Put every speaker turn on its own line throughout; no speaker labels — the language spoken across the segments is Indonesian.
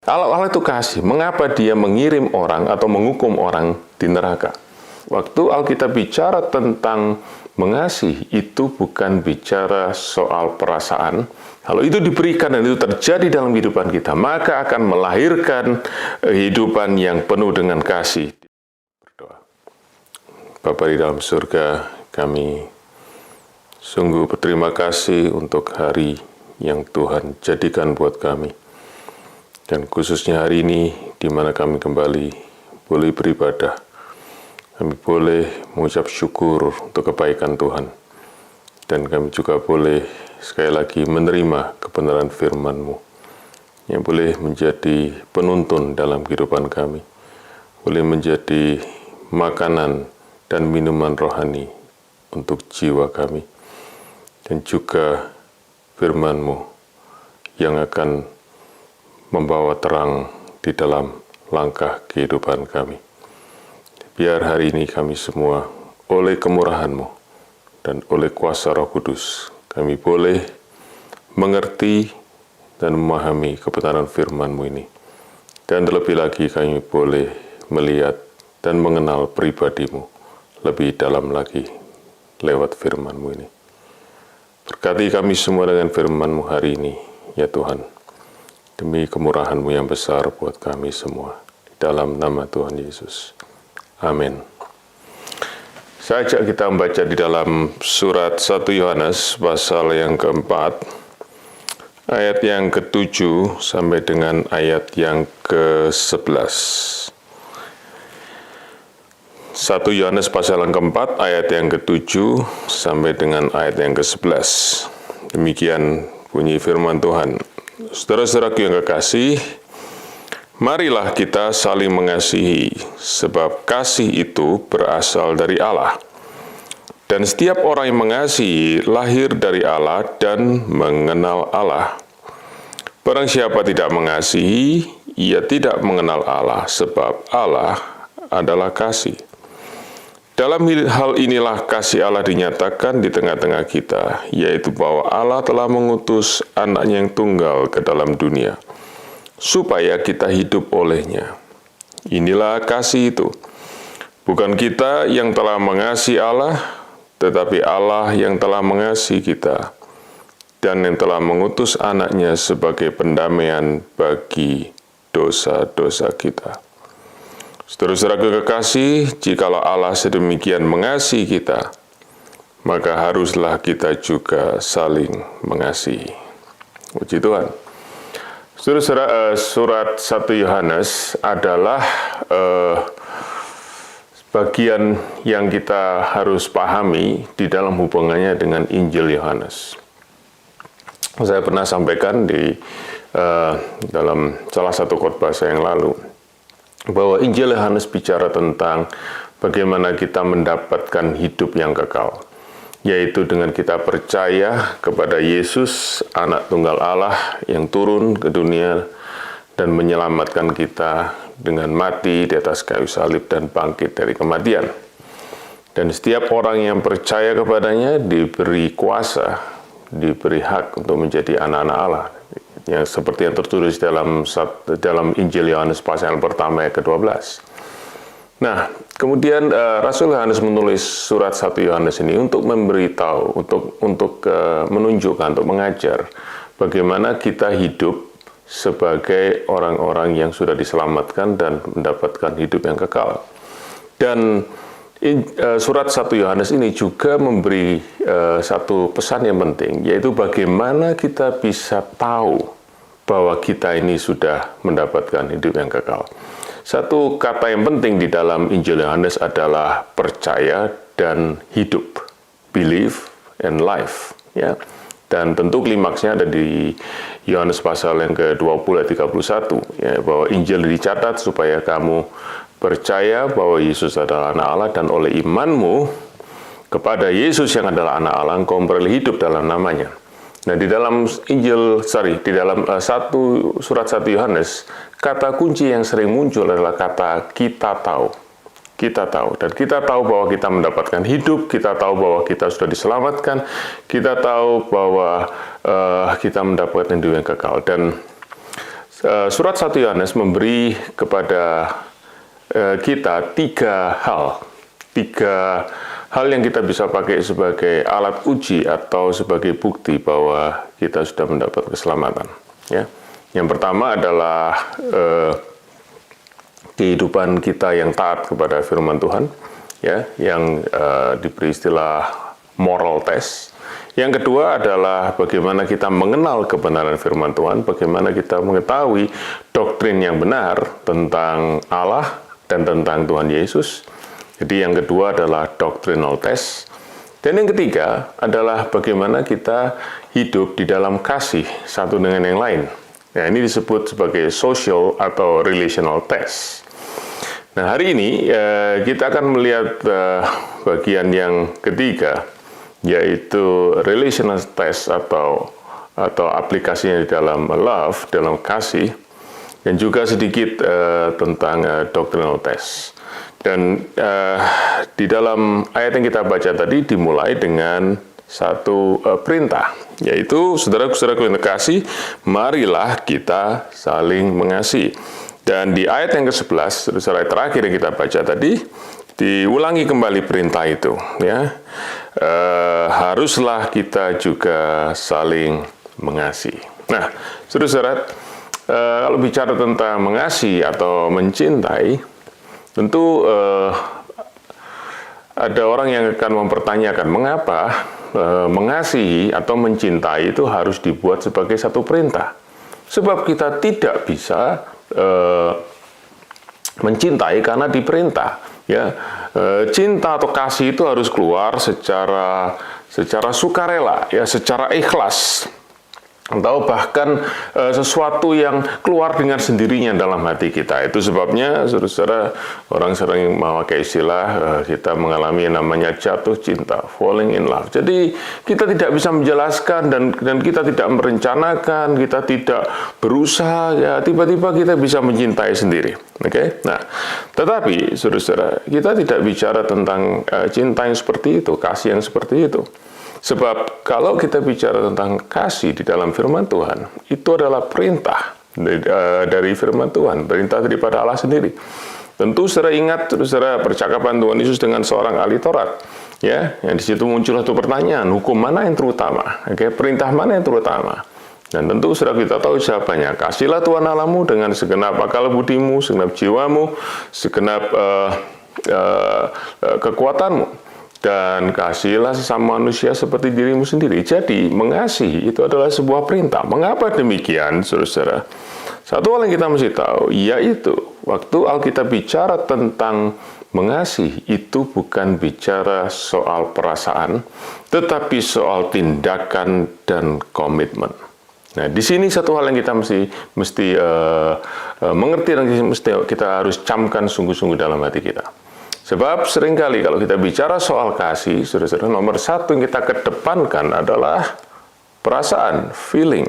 Kalau Allah itu kasih, mengapa dia mengirim orang atau menghukum orang di neraka? Waktu Alkitab bicara tentang mengasihi, itu bukan bicara soal perasaan. Kalau itu diberikan dan itu terjadi dalam kehidupan kita, maka akan melahirkan kehidupan yang penuh dengan kasih. Berdoa. Bapa di dalam surga, kami sungguh berterima kasih untuk hari yang Tuhan jadikan buat kami. Dan khususnya hari ini, di mana kami kembali boleh beribadah, kami boleh mengucap syukur untuk kebaikan Tuhan. Dan kami juga boleh sekali lagi menerima kebenaran firman-Mu, yang boleh menjadi penuntun dalam kehidupan kami, boleh menjadi makanan dan minuman rohani untuk jiwa kami, dan juga firman-Mu yang akan membawa terang di dalam langkah kehidupan kami. Biar hari ini kami semua, oleh kemurahan-Mu dan oleh kuasa Roh Kudus, kami boleh mengerti dan memahami kebenaran firman-Mu ini. Dan terlebih lagi kami boleh melihat dan mengenal pribadi-Mu lebih dalam lagi lewat firman-Mu ini. Berkati kami semua dengan firman-Mu hari ini, ya Tuhan. Demi kemurahan-Mu yang besar buat kami semua. Di dalam nama Tuhan Yesus. Amin. Saya ajak kita membaca di dalam surat 1 Yohanes pasal yang keempat, ayat yang ke-7 sampai dengan ayat yang ke-11. 1 Yohanes pasal yang keempat, ayat yang ke-7 sampai dengan ayat yang ke-11. Demikian bunyi firman Tuhan. Saudara-saudaraku yang kekasih, marilah kita saling mengasihi, sebab kasih itu berasal dari Allah. Dan setiap orang yang mengasihi lahir dari Allah dan mengenal Allah. Barang siapa tidak mengasihi, ia tidak mengenal Allah, sebab Allah adalah kasih. Dalam hal inilah kasih Allah dinyatakan di tengah-tengah kita, yaitu bahwa Allah telah mengutus anaknya yang tunggal ke dalam dunia, supaya kita hidup olehnya. Inilah kasih itu. Bukan kita yang telah mengasihi Allah, tetapi Allah yang telah mengasihi kita, dan yang telah mengutus anaknya sebagai pendamaian bagi dosa-dosa kita. Saudara-saudara kekasih, jikalau Allah sedemikian mengasihi kita, maka haruslah kita juga saling mengasihi. Puji Tuhan. Saudara-saudara, surat 1 Yohanes adalah bagian yang kita harus pahami di dalam hubungannya dengan Injil Yohanes. Saya pernah sampaikan di dalam salah satu khotbah saya yang lalu, bahwa Injil Yohanes bicara tentang bagaimana kita mendapatkan hidup yang kekal, yaitu dengan kita percaya kepada Yesus, anak tunggal Allah yang turun ke dunia dan menyelamatkan kita dengan mati di atas kayu salib dan bangkit dari kematian. Dan setiap orang yang percaya kepadanya diberi kuasa, diberi hak untuk menjadi anak-anak Allah, yang seperti yang tertulis dalam Injil Yohanes pasal yang pertama ayat ke-12. Nah, kemudian Rasul Yohanes menulis surat 1 Yohanes ini untuk memberitahu, untuk menunjukkan, untuk mengajar bagaimana kita hidup sebagai orang-orang yang sudah diselamatkan dan mendapatkan hidup yang kekal. Dan surat 1 Yohanes ini juga memberi satu pesan yang penting, yaitu bagaimana kita bisa tahu bahwa kita ini sudah mendapatkan hidup yang kekal. Satu kata yang penting di dalam Injil Yohanes adalah percaya dan hidup, believe and life, ya. Dan tentu klimaksnya ada di Yohanes pasal yang ke-20 ayat 31, ya, bahwa Injil dicatat supaya kamu percaya bahwa Yesus adalah anak Allah, dan oleh imanmu kepada Yesus yang adalah anak Allah, engkau memperoleh hidup dalam namanya. Nah, di dalam surat 1 Yohanes, kata kunci yang sering muncul adalah kata kita tahu. Kita tahu, dan kita tahu bahwa kita mendapatkan hidup, kita tahu bahwa kita sudah diselamatkan, kita tahu bahwa kita mendapatkan hidup yang kekal. Dan surat 1 Yohanes memberi kepada kita tiga hal yang kita bisa pakai sebagai alat uji atau sebagai bukti bahwa kita sudah mendapat keselamatan. Ya. Yang pertama adalah kehidupan kita yang taat kepada firman Tuhan, ya, yang diberi istilah moral test. Yang kedua adalah bagaimana kita mengenal kebenaran firman Tuhan, bagaimana kita mengetahui doktrin yang benar tentang Allah dan tentang Tuhan Yesus. Jadi yang kedua adalah doctrinal test. Dan yang ketiga adalah bagaimana kita hidup di dalam kasih satu dengan yang lain. Nah, ini disebut sebagai social atau relational test. Nah, hari ini kita akan melihat bagian yang ketiga, yaitu relational test atau aplikasinya di dalam love, dalam kasih, dan juga sedikit tentang doctrinal test. Dan di dalam ayat yang kita baca tadi dimulai dengan satu perintah, yaitu saudara-saudaraku yang terkasih, marilah kita saling mengasihi. Dan di ayat yang ke-11, saudara terakhir yang kita baca tadi, diulangi kembali perintah itu, ya. Haruslah kita juga saling mengasihi. Nah, saudara, kalau bicara tentang mengasihi atau mencintai, tentu ada orang yang akan mempertanyakan mengapa mengasihi atau mencintai itu harus dibuat sebagai satu perintah. Sebab kita tidak bisa mencintai karena diperintah. Ya, cinta atau kasih itu harus keluar secara sukarela, ya, secara ikhlas, atau bahkan sesuatu yang keluar dengan sendirinya dalam hati kita. Itu sebabnya, saudara, orang sering memakai istilah kita mengalami yang namanya jatuh cinta, falling in love. Jadi kita tidak bisa menjelaskan dan kita tidak merencanakan, kita tidak berusaha, ya tiba-tiba kita bisa mencintai sendiri. Oke? Nah, tetapi saudara, kita tidak bicara tentang cinta yang seperti itu, kasih yang seperti itu. Sebab kalau kita bicara tentang kasih di dalam firman Tuhan, itu adalah perintah dari firman Tuhan, perintah daripada Allah sendiri. Tentu saudara ingat, saudara, percakapan Tuhan Yesus dengan seorang ahli Taurat, ya, yang di situ muncul satu pertanyaan, hukum mana yang terutama? Oke, perintah mana yang terutama? Dan tentu saudara kita tahu jawabannya, kasihlah Tuhan Allahmu dengan segenap akal budimu, segenap jiwamu, segenap kekuatanmu. Dan kasihilah sesama manusia seperti dirimu sendiri. Jadi, mengasihi itu adalah sebuah perintah. Mengapa demikian, saudara? Satu hal yang kita mesti tahu, yaitu waktu Alkitab bicara tentang mengasihi, itu bukan bicara soal perasaan, tetapi soal tindakan dan komitmen. Nah, di sini satu hal yang kita mesti mengerti dan kita harus camkan sungguh-sungguh dalam hati kita. Sebab seringkali kalau kita bicara soal kasih, saudara-saudara, nomor satu yang kita kedepankan adalah perasaan, feeling.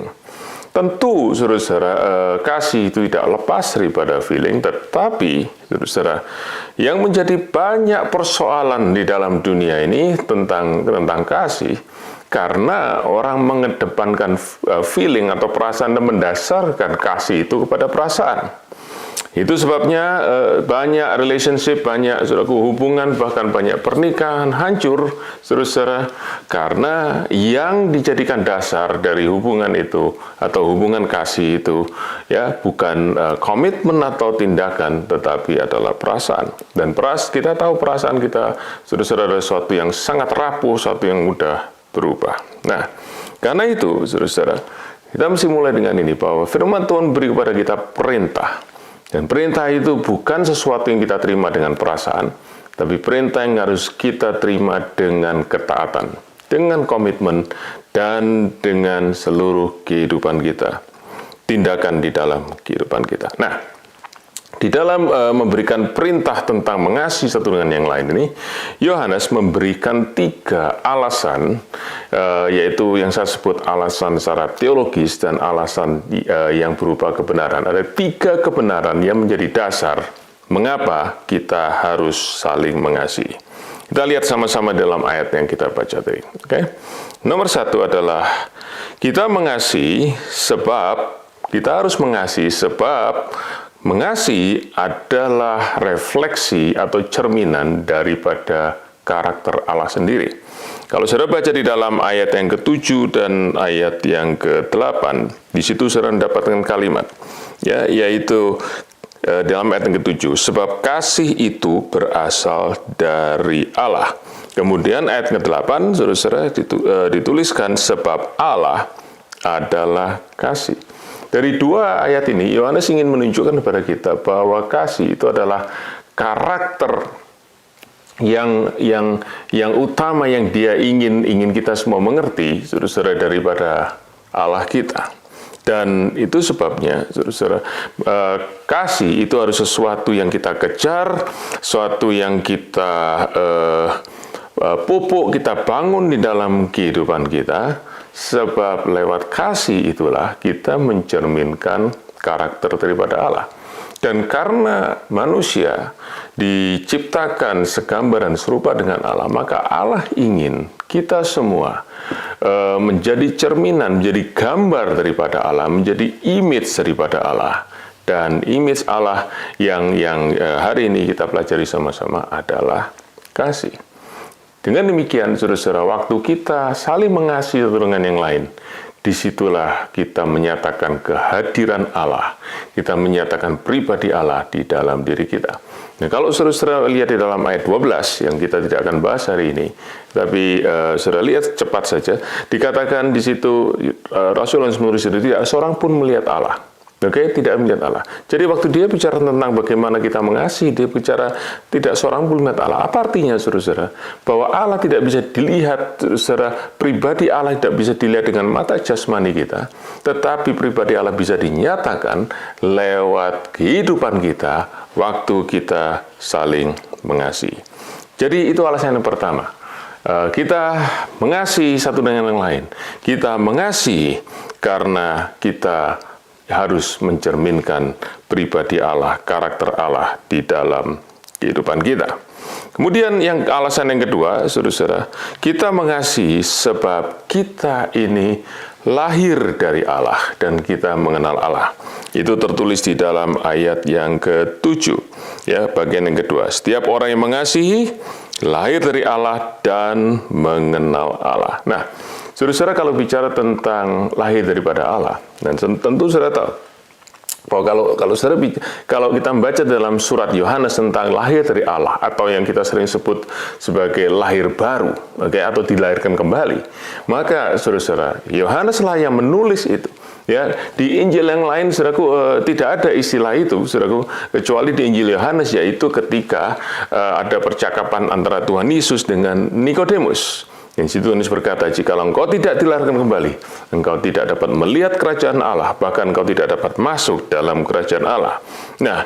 Tentu, saudara-saudara, kasih itu tidak lepas daripada feeling, tetapi, saudara-saudara, yang menjadi banyak persoalan di dalam dunia ini tentang kasih, karena orang mengedepankan feeling atau perasaan dan mendasarkan kasih itu kepada perasaan. Itu sebabnya banyak relationship, banyak hubungan, bahkan banyak pernikahan hancur, saudara, karena yang dijadikan dasar dari hubungan itu atau hubungan kasih itu, ya, bukan komitmen atau tindakan, tetapi adalah perasaan. Dan kita tahu perasaan kita, saudara, adalah sesuatu yang sangat rapuh, sesuatu yang mudah berubah. Nah, karena itu, saudara, kita mesti mulai dengan ini, bahwa firman Tuhan beri kepada kita perintah. Dan perintah itu bukan sesuatu yang kita terima dengan perasaan, tapi perintah yang harus kita terima dengan ketaatan, dengan komitmen, dan dengan seluruh kehidupan kita. Tindakan di dalam kehidupan kita. Nah, di dalam memberikan perintah tentang mengasihi satu dengan yang lain ini, Yohanes memberikan 3 alasan, yaitu yang saya sebut alasan secara teologis dan alasan yang berupa kebenaran. Ada 3 kebenaran yang menjadi dasar mengapa kita harus saling mengasihi. Kita lihat sama-sama dalam ayat yang kita baca tadi. Okay? Nomor 1 adalah kita mengasihi sebab Kita harus mengasihi sebab mengasihi adalah refleksi atau cerminan daripada karakter Allah sendiri. Kalau saudara baca di dalam ayat yang ke-7 dan ayat yang ke-8, di situ saudara mendapatkan kalimat, ya, yaitu dalam ayat yang ke-7, sebab kasih itu berasal dari Allah. Kemudian ayat ke-8, saudara dituliskan, sebab Allah adalah kasih. Dari dua ayat ini, Yohanes ingin menunjukkan kepada kita bahwa kasih itu adalah karakter yang utama yang dia ingin kita semua mengerti, saudara, daripada Allah kita. Dan itu sebabnya, saudara, kasih itu harus sesuatu yang kita kejar, sesuatu yang kita pupuk, kita bangun di dalam kehidupan kita, sebab lewat kasih itulah kita mencerminkan karakter daripada Allah. Dan karena manusia diciptakan segambar dan serupa dengan Allah, maka Allah ingin kita semua menjadi cerminan, menjadi gambar daripada Allah, menjadi image daripada Allah. Dan image Allah yang hari ini kita pelajari sama-sama adalah kasih. Dengan demikian, saudara-saudara, waktu kita saling mengasihi satu dengan yang lain, disitulah kita menyatakan kehadiran Allah, kita menyatakan pribadi Allah di dalam diri kita. Nah, kalau saudara lihat di dalam ayat 12, yang kita tidak akan bahas hari ini, tapi saudara lihat cepat saja, dikatakan di situ, Rasul Yohanes menulis itu, tidak seorang pun melihat Allah. Oke, tidak melihat Allah. Jadi waktu dia bicara tentang bagaimana kita mengasihi, dia bicara tidak seorang pun melihat Allah. Apa artinya, saudara-saudara? Bahwa Allah tidak bisa dilihat secara pribadi, Allah tidak bisa dilihat dengan mata jasmani kita, tetapi pribadi Allah bisa dinyatakan lewat kehidupan kita waktu kita saling mengasihi. Jadi itu alasan yang pertama. Kita mengasihi satu dengan yang lain. Kita mengasihi karena kita harus mencerminkan pribadi Allah, karakter Allah di dalam kehidupan kita. Kemudian alasan yang kedua, saudara-saudara, kita mengasihi sebab kita ini lahir dari Allah dan kita mengenal Allah. Itu tertulis di dalam ayat yang ke-7, ya, bagian yang kedua. Setiap orang yang mengasihi lahir dari Allah dan mengenal Allah. Nah, saudara-saudara, kalau bicara tentang lahir daripada Allah, dan tentu saudara tahu bahwa kalau kita membaca dalam surat Yohanes tentang lahir dari Allah, atau yang kita sering sebut sebagai lahir baru, atau dilahirkan kembali, maka saudara-saudara, Yohaneslah yang menulis itu. Ya, di Injil yang lain, saudaraku, tidak ada istilah itu, saudaraku, kecuali di Injil Yohanes, yaitu ketika ada percakapan antara Tuhan Yesus dengan Nikodemus. Yang situ Yohanes berkata, jikalau engkau tidak dilahirkan kembali, engkau tidak dapat melihat kerajaan Allah, bahkan engkau tidak dapat masuk dalam kerajaan Allah. Nah,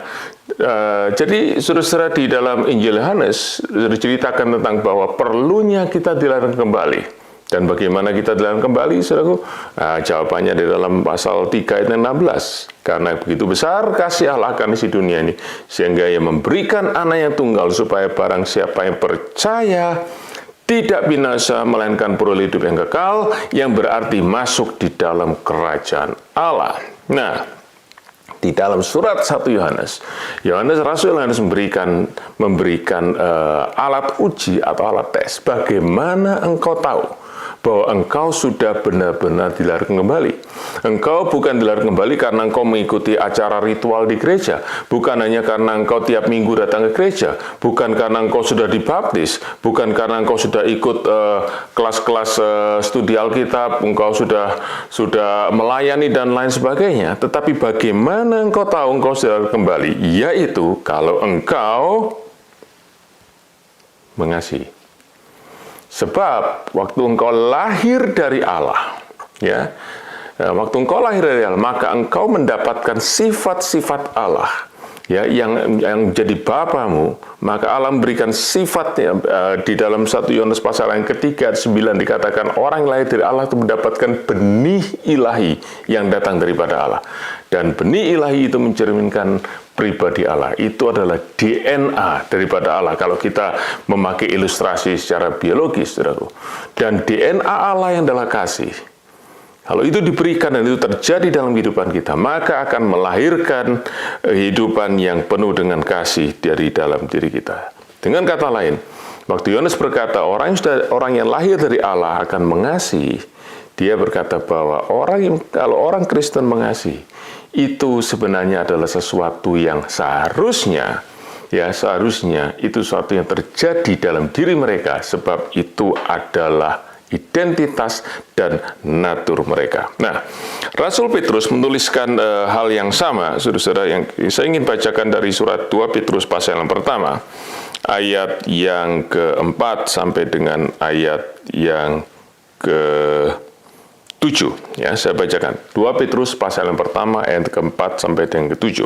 jadi saudara-saudara, di dalam Injil Yohanes diceritakan tentang bahwa perlunya kita dilahirkan kembali. Dan bagaimana kita dilahirkan kembali, saudaraku? Jawabannya di dalam pasal 3 ayat 16. Karena begitu besar kasih Allah akan isi dunia ini, sehingga Ia memberikan anak yang tunggal, supaya barang siapa yang percaya tidak binasa, melainkan peroleh hidup yang kekal, yang berarti masuk di dalam kerajaan Allah. Nah, di dalam surat 1 Yohanes, Rasul Yohanes memberikan alat uji atau alat tes. Bagaimana engkau tahu bahwa engkau sudah benar-benar dilahirkan kembali? Engkau bukan dilahirkan kembali karena engkau mengikuti acara ritual di gereja, bukan hanya karena engkau tiap minggu datang ke gereja, bukan karena engkau sudah dibaptis, bukan karena engkau sudah ikut kelas-kelas studi Alkitab, engkau sudah melayani dan lain sebagainya. Tetapi bagaimana engkau tahu engkau sudah kembali? Yaitu kalau engkau mengasihi. Sebab waktu engkau lahir dari Allah, ya, waktu engkau lahir dari Allah, maka engkau mendapatkan sifat-sifat Allah, ya, yang jadi bapamu. Maka Allah memberikan sifatnya. Di dalam 1 Yohanes pasal yang ketiga 9 dikatakan orang yang lahir dari Allah itu mendapatkan benih ilahi yang datang daripada Allah. Dan benih ilahi itu mencerminkan pribadi Allah. Itu adalah DNA daripada Allah, kalau kita memakai ilustrasi secara biologis, saudaraku. Dan DNA Allah yang adalah kasih. Kalau itu diberikan dan itu terjadi dalam kehidupan kita, maka akan melahirkan kehidupan yang penuh dengan kasih dari dalam diri kita. Dengan kata lain, waktu Yohanes berkata orang yang lahir dari Allah akan mengasihi, dia berkata bahwa kalau orang Kristen mengasihi, itu sebenarnya adalah sesuatu yang seharusnya itu sesuatu yang terjadi dalam diri mereka, sebab itu adalah identitas dan natur mereka. Nah, Rasul Petrus menuliskan hal yang sama, saudara-saudara, yang saya ingin bacakan dari surat 2 Petrus pasal yang pertama, ayat yang keempat sampai dengan ayat yang ke-7. Ya, saya bacakan. 2 Petrus pasal yang pertama, ayat keempat sampai dengan ke-7.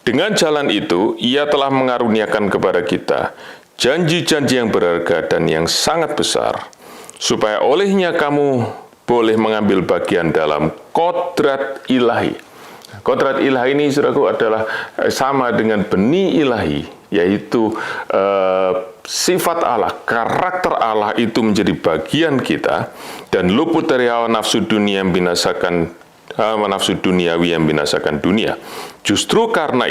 Dengan jalan itu, ia telah mengaruniakan kepada kita janji-janji yang berharga dan yang sangat besar, supaya olehnya kamu boleh mengambil bagian dalam kodrat ilahi. Kodrat ilahi ini, saudaraku, adalah sama dengan benih ilahi, yaitu sifat Allah, karakter Allah itu menjadi bagian kita, dan luput dari hawa nafsu dunia yang binasakan, hawa nafsu duniawi yang binasakan dunia. Justru karena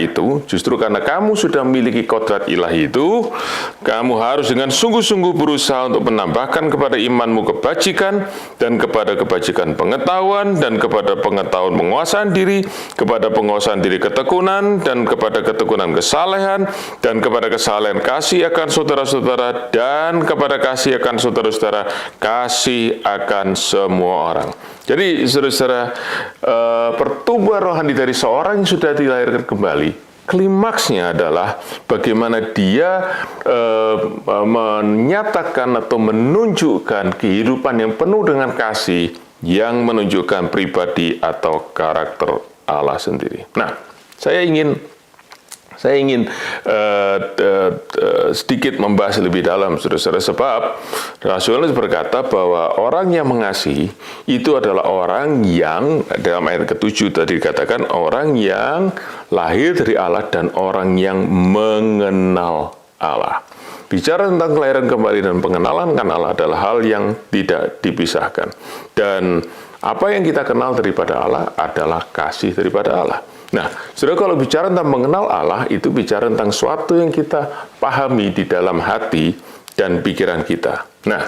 kamu sudah memiliki kodrat ilahi itu, kamu harus dengan sungguh-sungguh berusaha untuk menambahkan kepada imanmu kebajikan, dan kepada kebajikan pengetahuan, dan kepada pengetahuan penguasaan diri, kepada penguasaan diri ketekunan, dan kepada ketekunan kesalehan, dan kepada kesalehan kasih akan saudara-saudara, dan kepada kasih akan saudara-saudara kasih akan semua orang. Jadi, saudara-saudara, pertumbuhan rohani dari seorang yang sudah dilahirkan kembali, klimaksnya adalah bagaimana dia menyatakan atau menunjukkan kehidupan yang penuh dengan kasih, yang menunjukkan pribadi atau karakter Allah sendiri. Nah, saya ingin sedikit membahas lebih dalam, saudara-saudara, sebab Rasul Yohanes berkata bahwa orang yang mengasihi itu adalah orang yang, dalam ayat ke-7 tadi dikatakan, orang yang lahir dari Allah dan orang yang mengenal Allah. Bicara tentang kelahiran kembali dan pengenalan kan Allah adalah hal yang tidak dipisahkan. Dan apa yang kita kenal daripada Allah adalah kasih daripada Allah. Nah, saudara, kalau bicara tentang mengenal Allah, itu bicara tentang sesuatu yang kita pahami di dalam hati dan pikiran kita. Nah,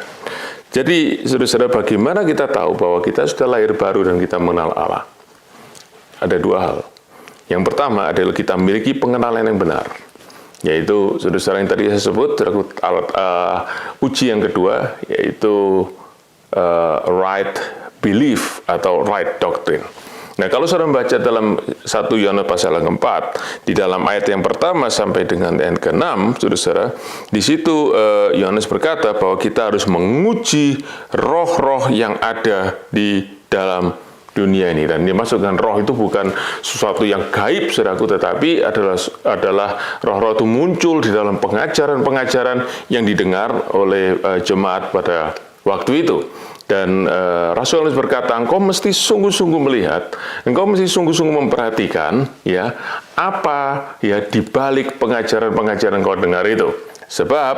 jadi saudara-saudara, bagaimana kita tahu bahwa kita sudah lahir baru dan kita mengenal Allah? Ada dua hal. Yang pertama adalah kita memiliki pengenalan yang benar, yaitu saudara-saudara yang tadi saya sebut, uji yang kedua, yaitu right belief atau right doctrine. Nah, kalau saudara membaca dalam 1 Yohanes pasal yang keempat, di dalam ayat yang pertama sampai dengan ayat ke-6, saudara-saudara, di situ Yohanes berkata bahwa kita harus menguji roh-roh yang ada di dalam dunia ini. Dan dimaksudkan roh itu bukan sesuatu yang gaib, saudaraku, tetapi adalah roh-roh itu muncul di dalam pengajaran-pengajaran yang didengar oleh jemaat pada waktu itu. Dan Rasul Yohanes berkata, engkau mesti sungguh-sungguh melihat, engkau mesti sungguh-sungguh memperhatikan, ya, apa ya di balik pengajaran-pengajaran kau dengar itu. Sebab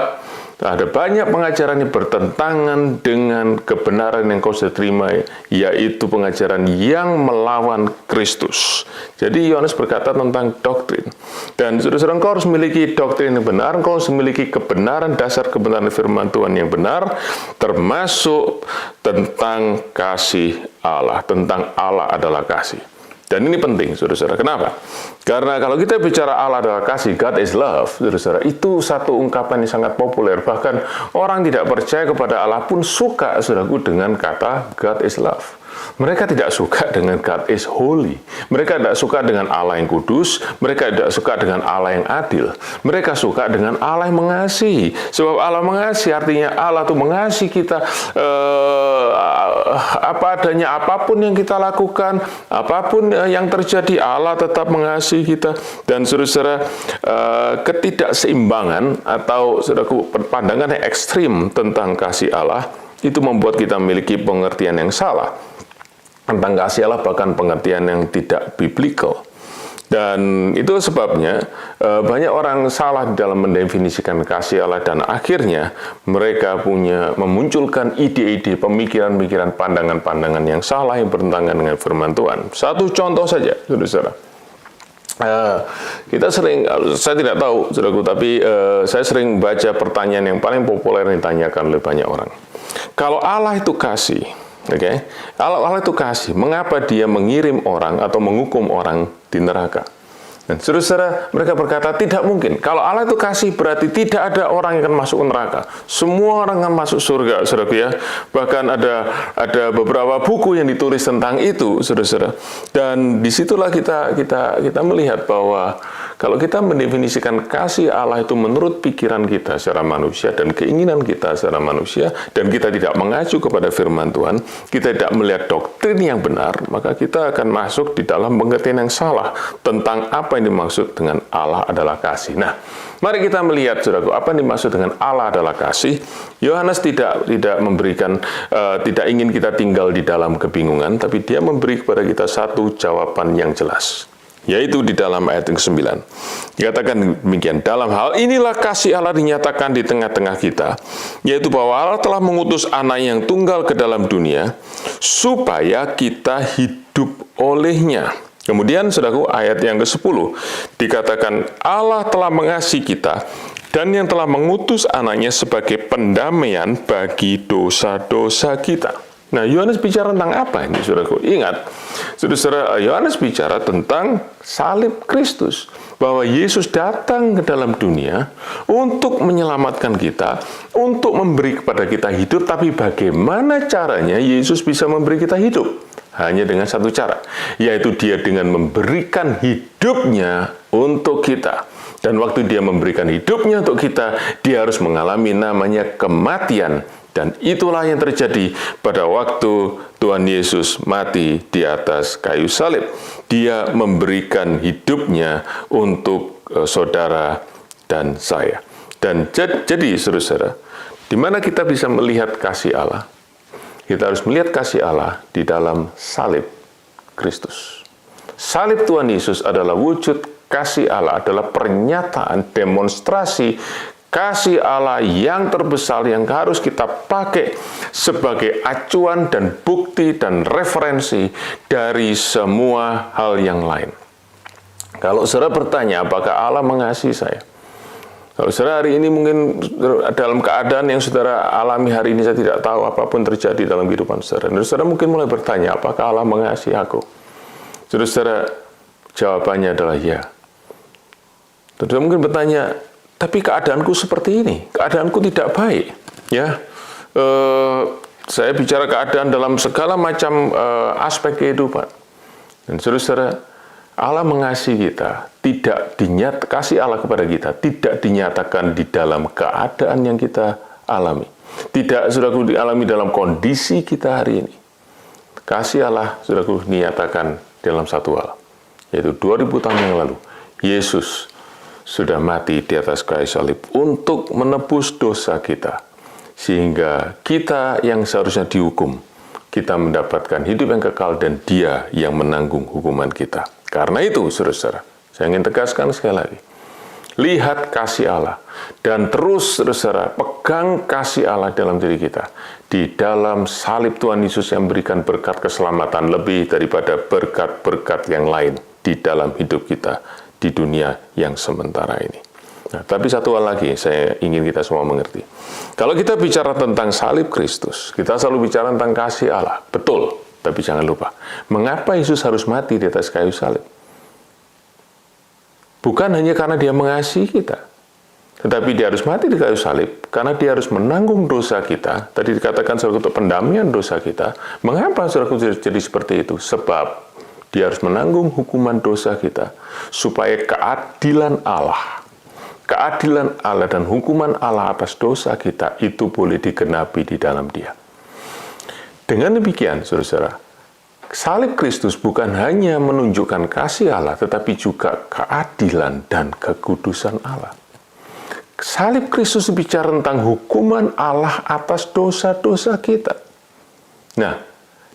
ada banyak pengajaran yang bertentangan dengan kebenaran yang kau sudah terima, yaitu pengajaran yang melawan Kristus. Jadi Yohanes berkata tentang doktrin. Dan saudara-saudara, engkau harus memiliki doktrin yang benar, engkau harus memiliki kebenaran, dasar kebenaran firman Tuhan yang benar, termasuk tentang kasih Allah, tentang Allah adalah kasih. Dan ini penting, saudara-saudara. Kenapa? Karena kalau kita bicara Allah adalah kasih, God is love, saudara-saudara, itu satu ungkapan yang sangat populer. Bahkan orang tidak percaya kepada Allah pun suka, saudaraku, dengan kata God is love. Mereka tidak suka dengan God is holy. Mereka tidak suka dengan Allah yang kudus. Mereka tidak suka dengan Allah yang adil. Mereka suka dengan Allah yang mengasihi. Sebab Allah mengasihi, artinya Allah itu mengasihi kita apa adanya, apapun yang kita lakukan, apapun yang terjadi, Allah tetap mengasihi kita. Dan saudara-saudara, ketidakseimbangan atau saudaraku, pandangan yang ekstrim tentang kasih Allah itu membuat kita memiliki pengertian yang salah tentang kasih Allah, bahkan pengertian yang tidak biblical. Dan itu sebabnya banyak orang salah dalam mendefinisikan kasih Allah, dan akhirnya mereka memunculkan ide-ide, pemikiran-pemikiran, pandangan-pandangan yang salah yang bertentangan dengan firman Tuhan. Satu contoh saja, saudara. Kita sering, saya tidak tahu, saudaraku, tapi saya sering baca pertanyaan yang paling populer yang ditanyakan oleh banyak orang. Kalau Allah itu kasih, Allah itu kasih, mengapa dia mengirim orang atau menghukum orang di neraka? Dan saudara, mereka berkata, tidak mungkin. Kalau Allah itu kasih, berarti tidak ada orang yang akan masuk neraka. Semua orang akan masuk surga, saudara ya. Bahkan ada beberapa buku yang ditulis tentang itu, saudara. Dan disitulah kita melihat bahwa kalau kita mendefinisikan kasih Allah itu menurut pikiran kita secara manusia dan keinginan kita secara manusia, dan kita tidak mengacu kepada firman Tuhan, kita tidak melihat doktrin yang benar, maka kita akan masuk di dalam pengertian yang salah tentang apa yang dimaksud dengan Allah adalah kasih. Nah, mari kita melihat, saudaraku, apa yang dimaksud dengan Allah adalah kasih. Yohanes tidak memberikan, tidak ingin kita tinggal di dalam kebingungan, tapi dia memberi kepada kita satu jawaban yang jelas, yaitu di dalam ayat yang 9. Dikatakan demikian, dalam hal inilah kasih Allah dinyatakan di tengah-tengah kita, yaitu bahwa Allah telah mengutus anak yang tunggal ke dalam dunia, supaya kita hidup olehnya. Kemudian, saudaraku, ayat yang ke-10, dikatakan Allah telah mengasihi kita, dan yang telah mengutus anaknya sebagai pendamaian bagi dosa-dosa kita. Nah, Yohanes bicara tentang apa ini, saudaraku? Ingat, saudara, Yohanes bicara tentang salib Kristus, bahwa Yesus datang ke dalam dunia untuk menyelamatkan kita, untuk memberi kepada kita hidup. Tapi bagaimana caranya Yesus bisa memberi kita hidup? Hanya dengan satu cara, yaitu dia dengan memberikan hidupnya untuk kita. Dan waktu dia memberikan hidupnya untuk kita, dia harus mengalami namanya kematian. Dan itulah yang terjadi pada waktu Tuhan Yesus mati di atas kayu salib. Dia memberikan hidupnya untuk saudara dan saya. Dan jadi, saudara, di mana kita bisa melihat kasih Allah? Kita harus melihat kasih Allah di dalam salib Kristus. Salib Tuhan Yesus adalah wujud kasih Allah, adalah pernyataan, demonstrasi kasih Allah yang terbesar yang harus kita pakai sebagai acuan dan bukti dan referensi dari semua hal yang lain. Kalau saudara bertanya, apakah Allah mengasihi saya? Kalau saudara hari ini mungkin dalam keadaan yang saudara alami hari ini, saya tidak tahu apapun terjadi dalam kehidupan saudara. Dan saudara mungkin mulai bertanya, apakah Allah mengasihi aku? Saudara, jawabannya adalah ya. Saudara mungkin bertanya, tapi keadaanku seperti ini, keadaanku tidak baik. Ya, saya bicara keadaan dalam segala macam aspek kehidupan. Dan saudara, Allah mengasihi kita, kasih Allah kepada kita tidak dinyatakan di dalam keadaan yang kita alami. Tidak, saudaraku, dialami dalam kondisi kita hari ini. Kasih Allah, saudaraku, dinyatakan dalam satu hal, yaitu 2000 tahun yang lalu, Yesus sudah mati di atas kayu salib untuk menebus dosa kita, sehingga kita yang seharusnya dihukum, kita mendapatkan hidup yang kekal, dan Dia yang menanggung hukuman kita. Karena itu, saudara, saya ingin tegaskan sekali lagi, lihat kasih Allah, dan terus, saudara, pegang kasih Allah dalam diri kita, di dalam salib Tuhan Yesus yang memberikan berkat keselamatan lebih daripada berkat-berkat yang lain di dalam hidup kita di dunia yang sementara ini. Nah, tapi satu hal lagi saya ingin kita semua mengerti. Kalau kita bicara tentang salib Kristus, kita selalu bicara tentang kasih Allah, betul. Tapi jangan lupa, mengapa Yesus harus mati di atas kayu salib? Bukan hanya karena Dia mengasihi kita, tetapi Dia harus mati di kayu salib karena Dia harus menanggung dosa kita. Tadi dikatakan untuk pendamaian dosa kita. Mengapa saudaraku jadi seperti itu? Sebab Dia harus menanggung hukuman dosa kita, supaya keadilan Allah dan hukuman Allah atas dosa kita itu boleh digenapi di dalam Dia. Dengan demikian, saudara, salib Kristus bukan hanya menunjukkan kasih Allah, tetapi juga keadilan dan kekudusan Allah. Salib Kristus bicara tentang hukuman Allah atas dosa-dosa kita. Nah,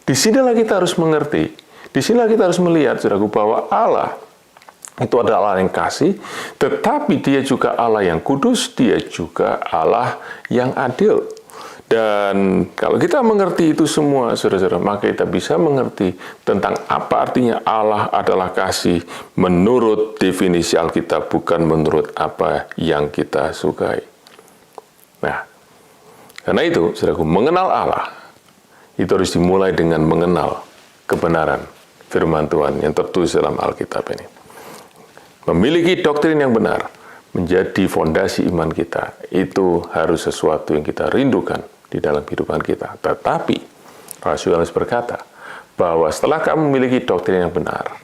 disinilah kita harus mengerti, disinilah kita harus melihat, saudaraku, bahwa Allah itu adalah Allah yang kasih, tetapi dia juga Allah yang kudus, dia juga Allah yang adil. Dan kalau kita mengerti itu semua, saudara-saudara, maka kita bisa mengerti tentang apa artinya Allah adalah kasih menurut definisi Alkitab, bukan menurut apa yang kita sukai. Nah, karena itu, saudaraku, mengenal Allah, itu harus dimulai dengan mengenal kebenaran firman Tuhan yang tertulis dalam Alkitab ini. Memiliki doktrin yang benar menjadi fondasi iman kita, itu harus sesuatu yang kita rindukan di dalam kehidupan kita. Tetapi Rasul Yohanes berkata bahwa setelah kamu memiliki doktrin yang benar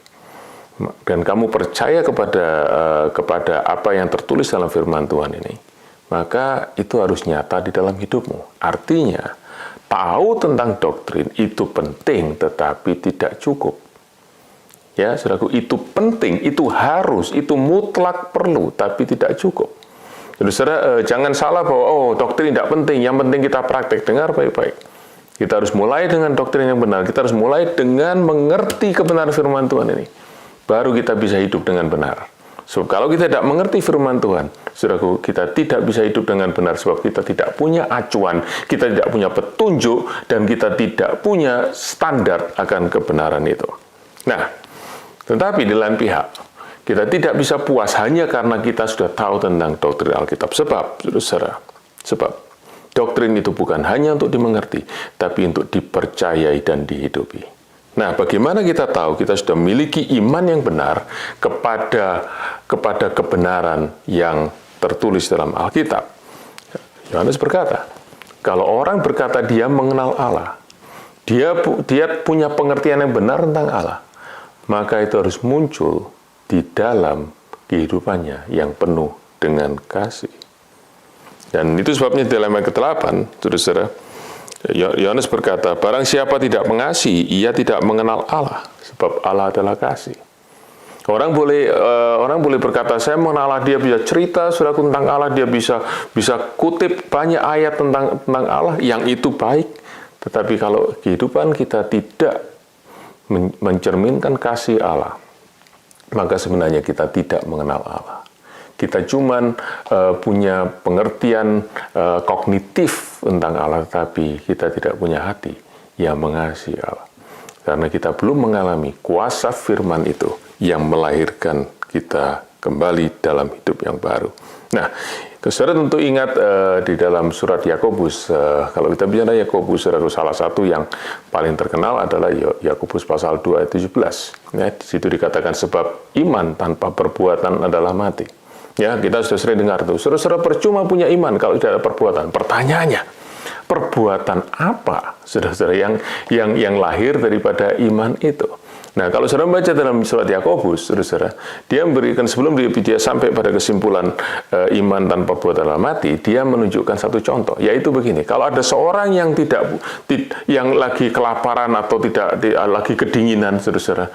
dan kamu percaya kepada apa yang tertulis dalam firman Tuhan ini, maka itu harus nyata di dalam hidupmu. Artinya, tahu tentang doktrin itu penting, tetapi tidak cukup. Ya, saudaraku, itu penting, itu harus, itu mutlak perlu, tapi tidak cukup. Jadi, saudara, jangan salah bahwa doktrin tidak penting, yang penting kita praktek. Dengar baik-baik. Kita harus mulai dengan doktrin yang benar. Kita harus mulai dengan mengerti kebenaran firman Tuhan ini. Baru kita bisa hidup dengan benar. Sebab kalau kita tidak mengerti firman Tuhan, saudaraku, kita tidak bisa hidup dengan benar. Sebab kita tidak punya acuan, kita tidak punya petunjuk, dan kita tidak punya standar akan kebenaran itu. Nah, tetapi di lain pihak, kita tidak bisa puas hanya karena kita sudah tahu tentang doktrin Alkitab. Sebab doktrin itu bukan hanya untuk dimengerti, tapi untuk dipercayai dan dihidupi. Nah, bagaimana kita tahu kita sudah memiliki iman yang benar kepada kebenaran yang tertulis dalam Alkitab? Yohanes berkata, kalau orang berkata dia mengenal Allah, dia punya pengertian yang benar tentang Allah, maka itu harus muncul di dalam kehidupannya yang penuh dengan kasih. Dan itu sebabnya di dalam ayat ke-8, saudara-saudara, Yohanes berkata, barang siapa tidak mengasihi, ia tidak mengenal Allah, sebab Allah adalah kasih. Orang boleh berkata, saya mengenal Allah, dia bisa cerita saudara tentang Allah, dia bisa kutip banyak ayat tentang Allah, yang itu baik. Tetapi kalau kehidupan kita tidak mencerminkan kasih Allah, maka sebenarnya kita tidak mengenal Allah. Kita cuman punya pengertian kognitif tentang Allah, tapi kita tidak punya hati yang mengasihi Allah. Karena kita belum mengalami kuasa firman itu yang melahirkan kita kembali dalam hidup yang baru. Nah, saudara tentu ingat di dalam surat Yakobus, kalau kita bicara Yakobus, salah satu yang paling terkenal adalah Yakobus pasal 2 ayat 17. Ya, di situ dikatakan sebab iman tanpa perbuatan adalah mati. Ya, kita sudah sering dengar tuh, saudara-saudara percuma punya iman kalau tidak ada perbuatan. Pertanyaannya, perbuatan apa, saudara-saudara, yang lahir daripada iman itu? Nah, kalau saudara membaca dalam surat Yakobus, saudara, dia memberikan, sebelum dia sampai pada kesimpulan iman tanpa perbuatan adalah mati, dia menunjukkan satu contoh, yaitu begini: kalau ada seorang yang yang lagi kelaparan atau lagi kedinginan, saudara,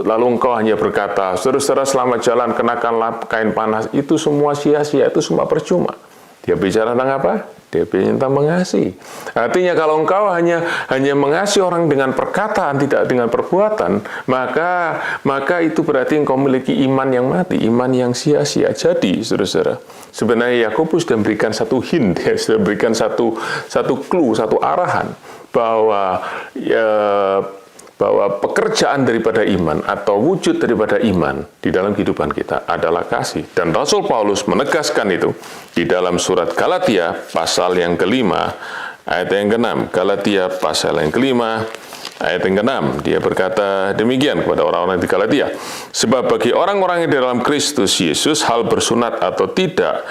lalu engkau hanya berkata, saudara, selamat jalan, kenakanlah kain panas, itu semua sia-sia, itu semua percuma. Dia bicara tentang apa? Dia bicara tentang mengasihi. Artinya kalau engkau hanya mengasihi orang dengan perkataan, tidak dengan perbuatan, maka itu berarti engkau memiliki iman yang mati, iman yang sia-sia. Jadi, saudara-saudara, sebenarnya Yakobus sudah memberikan satu hint, ya, sudah memberikan satu clue, satu arahan bahwa pekerjaan daripada iman atau wujud daripada iman di dalam kehidupan kita adalah kasih. Dan Rasul Paulus menegaskan itu di dalam surat Galatia pasal yang kelima ayat yang ke-6. Galatia pasal yang kelima ayat yang ke-6. Dia berkata demikian kepada orang-orang di Galatia. Sebab bagi orang-orang yang di dalam Kristus Yesus, hal bersunat atau tidak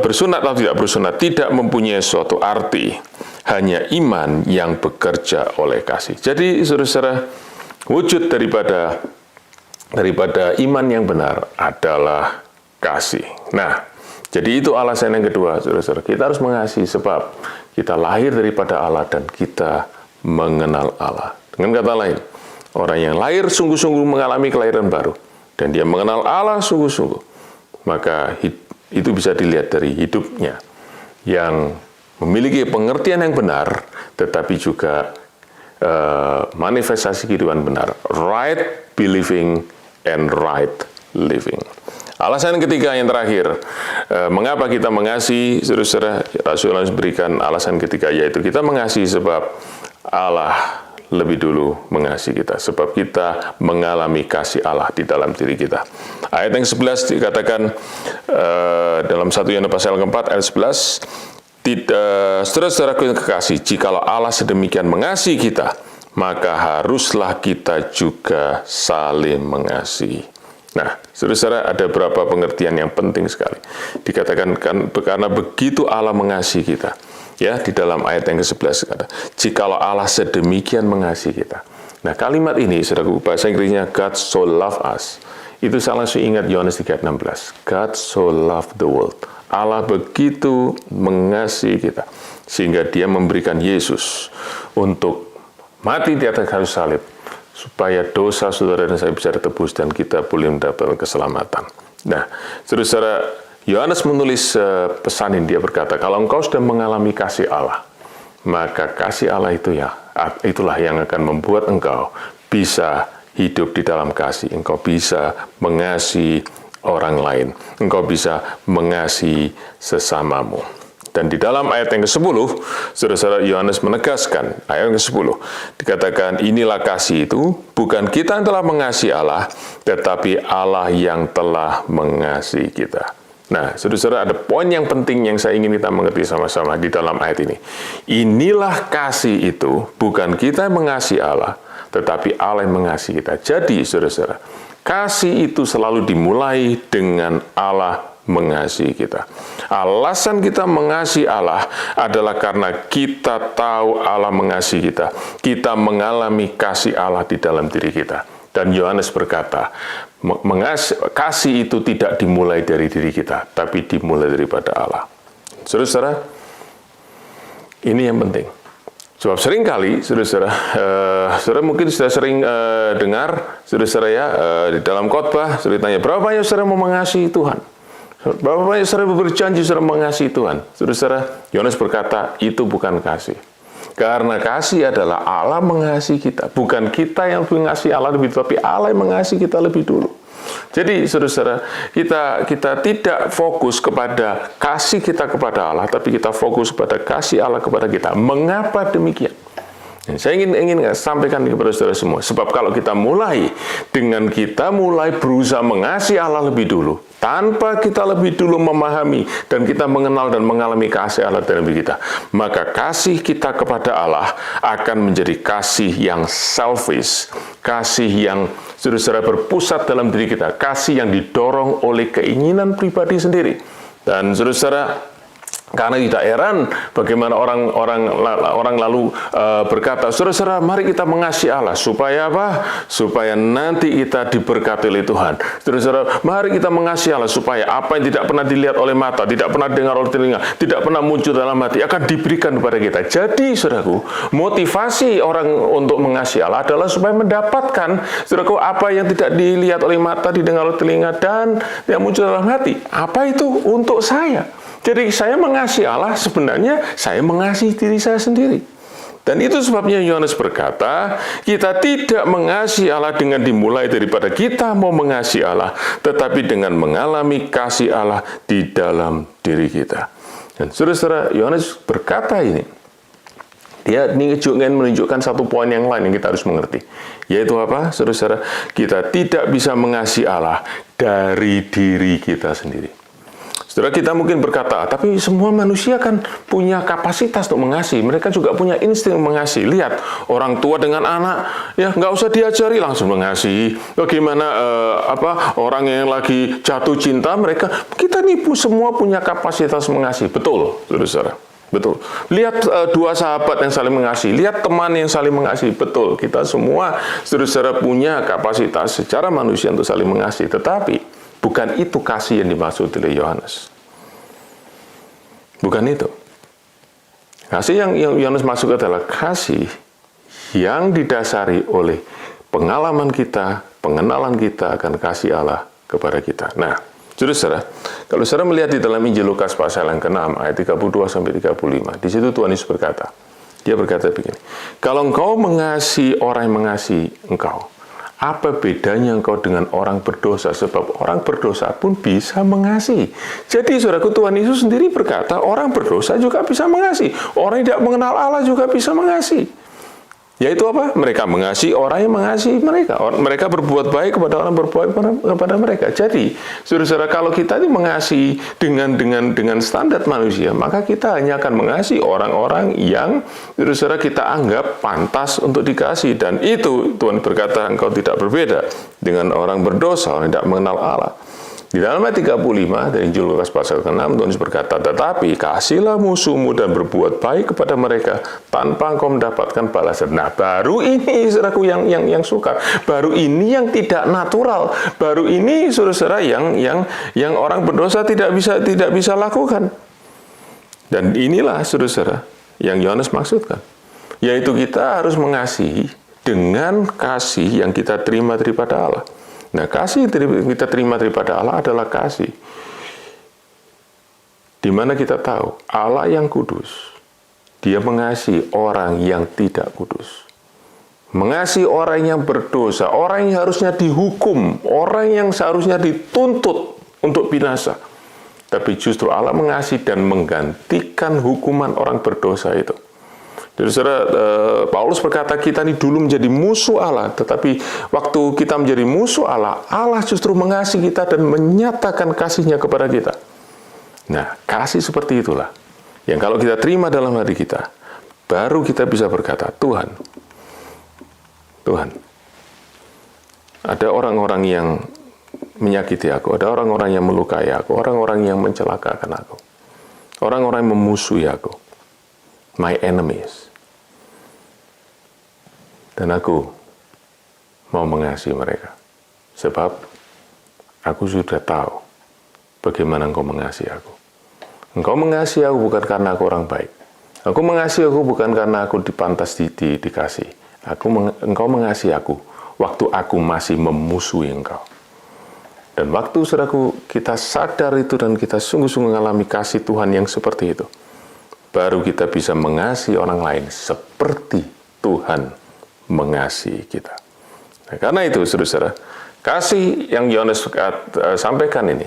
bersunat tidak mempunyai suatu arti. Hanya iman yang bekerja oleh kasih. Jadi, saudara-saudara, wujud daripada iman yang benar adalah kasih. Nah, jadi itu alasan yang kedua, saudara-saudara. Kita harus mengasihi sebab kita lahir daripada Allah dan kita mengenal Allah. Dengan kata lain, orang yang lahir sungguh-sungguh mengalami kelahiran baru dan dia mengenal Allah sungguh-sungguh, maka itu bisa dilihat dari hidupnya yang memiliki pengertian yang benar, tetapi juga manifestasi kehidupan benar. Right believing and right living. Alasan ketiga yang terakhir, mengapa kita mengasihi, saudara-saudara, Rasul Yohanes berikan alasan ketiga, yaitu kita mengasihi sebab Allah lebih dulu mengasihi kita, sebab kita mengalami kasih Allah di dalam diri kita. Ayat yang 11 dikatakan dalam 1 Yohanes pasal keempat ayat 11, saudara-saudaraku yang kekasih, jikalau Allah sedemikian mengasihi kita, maka haruslah kita juga saling mengasihi. Nah, saudara-saudara, ada beberapa pengertian yang penting sekali. Dikatakan karena begitu Allah mengasihi kita. Ya, di dalam ayat yang ke-11 kata, jikalau Allah sedemikian mengasihi kita. Nah, kalimat ini, saudaraku, bahasa Inggrisnya God so loved us. Itu saya langsung ingat Yohanes 3:16. God so loved the world. Allah begitu mengasihi kita, sehingga Dia memberikan Yesus untuk mati di atas kayu salib, supaya dosa saudara dan saya bisa ditebus dan kita boleh mendapatkan keselamatan. Nah, saudara, Yohanes menulis pesan ini, dia berkata, kalau engkau sudah mengalami kasih Allah, maka kasih Allah itulah yang akan membuat engkau bisa hidup di dalam kasih. Engkau bisa mengasihi orang lain. Engkau bisa mengasihi sesamamu. Dan di dalam ayat yang ke-10, saudara-saudara, Yohanes menegaskan, ayat yang ke-10, dikatakan, inilah kasih itu, bukan kita yang telah mengasihi Allah, tetapi Allah yang telah mengasihi kita. Nah, saudara-saudara, ada poin yang penting yang saya ingin kita mengerti sama-sama di dalam ayat ini. Inilah kasih itu, bukan kita yang mengasihi Allah, tetapi Allah yang mengasihi kita. Jadi, saudara-saudara, kasih itu selalu dimulai dengan Allah mengasihi kita. Alasan kita mengasihi Allah adalah karena kita tahu Allah mengasihi kita. Kita mengalami kasih Allah di dalam diri kita. Dan Yohanes berkata, kasih itu tidak dimulai dari diri kita, tapi dimulai daripada Allah. Saudara-saudara, ini yang penting. Sebab seringkali, saudara mungkin sudah sering dengar, saudara ya, di dalam khotbah, saudara tanya, berapa banyak saudara mau mengasihi Tuhan? Berapa banyak saudara berjanji saudara mengasihi Tuhan? Saudara, Yohanes berkata, itu bukan kasih. Karena kasih adalah Allah mengasihi kita. Bukan kita yang mengasihi Allah lebih dulu, tapi Allah yang mengasihi kita lebih dulu. Jadi, saudara-saudara, kita tidak fokus kepada kasih kita kepada Allah, tapi kita fokus kepada kasih Allah kepada kita. Mengapa demikian? Dan saya ingin sampaikan kepada saudara semua. Sebab kalau kita mulai berusaha mengasihi Allah lebih dulu, tanpa kita lebih dulu memahami dan kita mengenal dan mengalami kasih Allah dalam diri kita, maka kasih kita kepada Allah akan menjadi kasih yang selfish, kasih yang saudara-saudara berpusat dalam diri kita, kasih yang didorong oleh keinginan pribadi sendiri. Dan saudara-saudara, karena tidak heran bagaimana orang lalu berkata, saudara-saudara, mari kita mengasihi Allah. Supaya apa? Supaya nanti kita diberkati oleh Tuhan. Saudara-saudara, mari kita mengasihi Allah supaya apa yang tidak pernah dilihat oleh mata, tidak pernah dengar oleh telinga, tidak pernah muncul dalam hati, akan diberikan kepada kita. Jadi, saudaraku, motivasi orang untuk mengasihi Allah adalah supaya mendapatkan, saudaraku, apa yang tidak dilihat oleh mata, didengar oleh telinga, dan yang muncul dalam hati. Apa itu? Untuk saya. Jadi saya mengasihi Allah, sebenarnya saya mengasihi diri saya sendiri. Dan itu sebabnya Yohanes berkata, kita tidak mengasihi Allah dengan dimulai daripada kita mau mengasihi Allah, tetapi dengan mengalami kasih Allah di dalam diri kita. Dan saudara-saudara, Yohanes berkata ini, dia ingin menunjukkan satu poin yang lain yang kita harus mengerti. Yaitu apa, saudara-saudara? Kita tidak bisa mengasihi Allah dari diri kita sendiri. Saudara, kita mungkin berkata, tapi semua manusia kan punya kapasitas untuk mengasihi. Mereka juga punya insting mengasihi. Lihat, orang tua dengan anak, ya nggak usah diajari, langsung mengasihi. Bagaimana orang yang lagi jatuh cinta, kita nih semua punya kapasitas mengasihi. Betul, saudara-saudara. Betul. Lihat dua sahabat yang saling mengasihi. Lihat teman yang saling mengasihi. Betul, kita semua, saudara-saudara, punya kapasitas secara manusia untuk saling mengasihi. Tetapi bukan itu kasih yang dimaksud oleh Yohanes. Bukan itu. Kasih yang Yohanes maksud adalah kasih yang didasari oleh pengalaman kita, pengenalan kita akan kasih Allah kepada kita. Nah, saudara, kalau saudara melihat di dalam Injil Lukas pasal yang ke-6 ayat 32-35, di situ Tuhan Yesus berkata, dia berkata begini, kalau engkau mengasihi orang yang mengasihi engkau, Apa bedanya engkau dengan orang berdosa? Sebab orang berdosa pun bisa mengasihi. Jadi saudaraku, Tuhan Yesus sendiri berkata, orang berdosa juga bisa mengasihi. Orang yang tidak mengenal Allah juga bisa mengasihi. Yaitu apa? Mereka mengasihi orang yang mengasihi mereka. Mereka berbuat baik kepada orang berbuat kepada mereka. Jadi, saudara-saudara, kalau kita ini mengasihi dengan standar manusia, maka kita hanya akan mengasihi orang-orang yang saudara-saudara kita anggap pantas untuk dikasihi. Dan itu Tuhan berkata, engkau tidak berbeda dengan orang berdosa, orang yang tidak mengenal Allah. Di dalam ayat 35 dari Injil Lukas pasal ke-6, Tuhan Yesus berkata, tetapi kasihlah musuhmu dan berbuat baik kepada mereka tanpa engkau mendapatkan balasan. Nah, baru ini saudaraku yang suka. Baru ini yang tidak natural. Baru ini saudara-saudara yang orang berdosa tidak bisa lakukan. Dan inilah saudara-saudara yang Yohanes maksudkan. Yaitu kita harus mengasihi dengan kasih yang kita terima daripada Allah. Nah, kasih yang kita terima daripada Allah adalah kasih di mana kita tahu Allah yang kudus, Dia mengasihi orang yang tidak kudus. Mengasihi orang yang berdosa, orang yang harusnya dihukum, orang yang seharusnya dituntut untuk binasa. Tapi justru Allah mengasihi dan menggantikan hukuman orang berdosa itu. Jadi saudara, Paulus berkata kita ini dulu menjadi musuh Allah, tetapi waktu kita menjadi musuh Allah, Allah justru mengasihi kita dan menyatakan kasih-Nya kepada kita. Nah, kasih seperti itulah yang kalau kita terima dalam hati kita, baru kita bisa berkata, Tuhan, ada orang-orang yang menyakiti aku, ada orang-orang yang melukai aku, orang-orang yang mencelakakan aku, orang-orang yang memusuhi aku, my enemies. Dan aku mau mengasihi mereka. Sebab aku sudah tahu bagaimana engkau mengasihi aku. Engkau mengasihi aku bukan karena aku orang baik. Aku mengasihi aku bukan karena aku dipantas dikasih. Engkau mengasihi aku waktu aku masih memusuhi engkau. Dan waktu saudaraku kita sadar itu dan kita sungguh-sungguh mengalami kasih Tuhan yang seperti itu, baru kita bisa mengasihi orang lain seperti Tuhan mengasihi kita. Nah, karena itu, saudara-saudara, kasih yang Yohanes sampaikan ini,